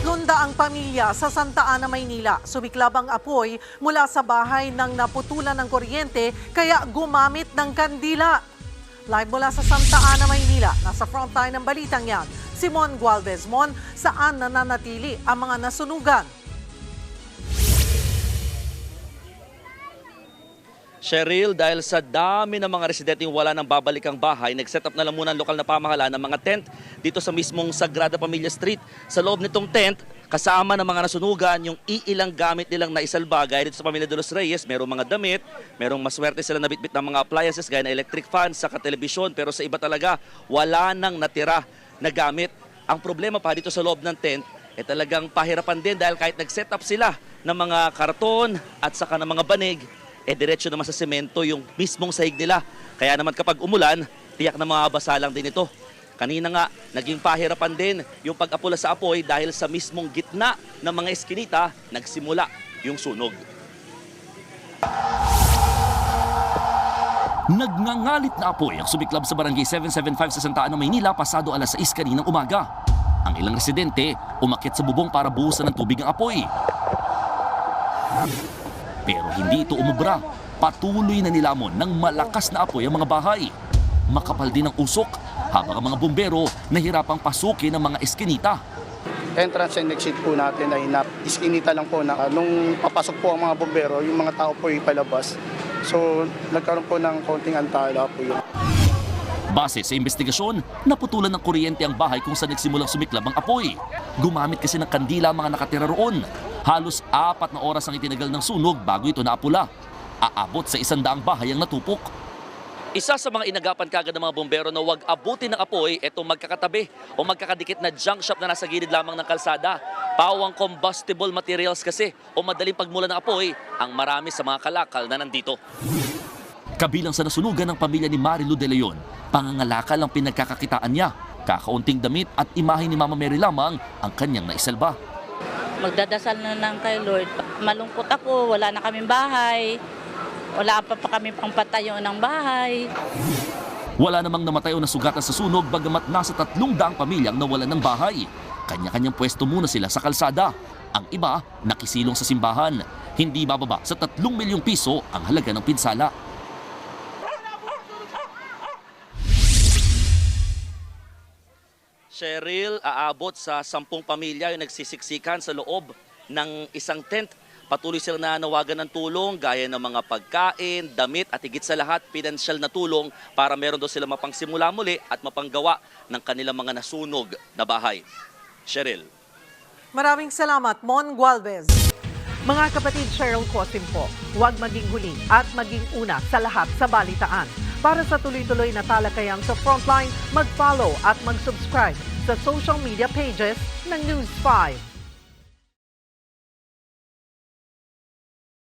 300 pamilya sa Santa Ana, Maynila. Sumiklab ang apoy mula sa bahay ng naputulan ng kuryente kaya gumamit ng kandila. Live mula sa Santa Ana, Maynila. Nasa frontline ng balitang yan, si Mon Gualvez. Mon, saan nananatili ang mga nasunugan? Cheryl, dahil sa dami ng mga residente wala nang babalikang bahay, nag-set up na lang muna ang lokal na pamahalaan ng mga tent dito sa mismong Sagrada Familia Street. Sa loob nitong tent, kasama ng mga nasunugan, yung iilang gamit nilang naisalba. Gaya dito sa Pamilya de los Reyes, merong mga damit, merong maswerte sila nabitbit ng mga appliances gaya na electric fan, saka telebisyon. Pero sa iba talaga, wala nang natira na gamit. Ang problema pa dito sa loob ng tent, talagang pahirapan din dahil kahit nag-set up sila ng mga karton at saka ng mga banig, diretso naman sa semento yung mismong sahig nila. Kaya naman kapag umulan, tiyak na mababasa lang din ito. Kanina nga, naging pahirapan din yung pag-apula sa apoy dahil sa mismong gitna ng mga eskinita, nagsimula yung sunog. Nagngangalit na apoy ang sumiklab sa barangay 775 sa Santa Ana, Maynila pasado alas 6 kaninang umaga. Ang ilang residente umakyat sa bubong para buhusan ng tubig ang apoy. Pero hindi ito umubra. Patuloy na nilamon ng malakas na apoy ang mga bahay. Makapal din ang usok habang ang mga bumbero nahirapang pasukin ang mga eskinita. Entrance and exit po natin ay iskinita lang po na nung papasok po ang mga bumbero, yung mga tao po ay palabas. So nagkaroon po ng konting antala po yun. Base sa investigasyon, naputulan ng kuryente ang bahay kung saan nagsimulang sumiklab ang apoy. Gumamit kasi ng kandila ang mga nakatira roon. Halos 4 na oras ang itinagal ng sunog bago ito naapula. Aabot sa 100 bahay ang natupok. Isa sa mga inagapan kagad ng mga bombero na huwag abutin ng apoy, itong magkakatabi o magkakadikit na junk shop na nasa gilid lamang ng kalsada. Pawang combustible materials kasi o madaling pagmula ng apoy ang marami sa mga kalakal na nandito. Kabilang sa nasunugan ng pamilya ni Marilu De Leon, pangangalakal ang pinagkakakitaan niya. Kakaunting damit at imahe ni Mama Mary lamang ang kanyang naisalba. Magdadasal na lang kay Lord. Malungkot ako, wala na kaming bahay. Wala pa kami pang patayo ng bahay. Wala namang namatay o nasugatan sa sunog bagamat nasa 300 pamilyang nawalan ng bahay. Kanya-kanyang pwesto muna sila sa kalsada. Ang iba nakisilong sa simbahan. Hindi bababa sa 3 milyong piso ang halaga ng pinsala. Cheryl, aabot sa 10 pamilya yung nagsisiksikan sa loob ng isang tent. Patuloy silang nanawagan ng tulong gaya ng mga pagkain, damit at higit sa lahat, pinansyal na tulong para meron daw sila mapangsimula muli at mapanggawa ng kanilang mga nasunog na bahay. Cheryl. Maraming salamat, Mon Gualvez. Mga kapatid, Cheryl Cosim po, huwag maging huli at maging una sa lahat sa balitaan. Para sa tuloy-tuloy na talakayang sa Frontline, mag-follow at mag-subscribe sa social media pages ng News 5.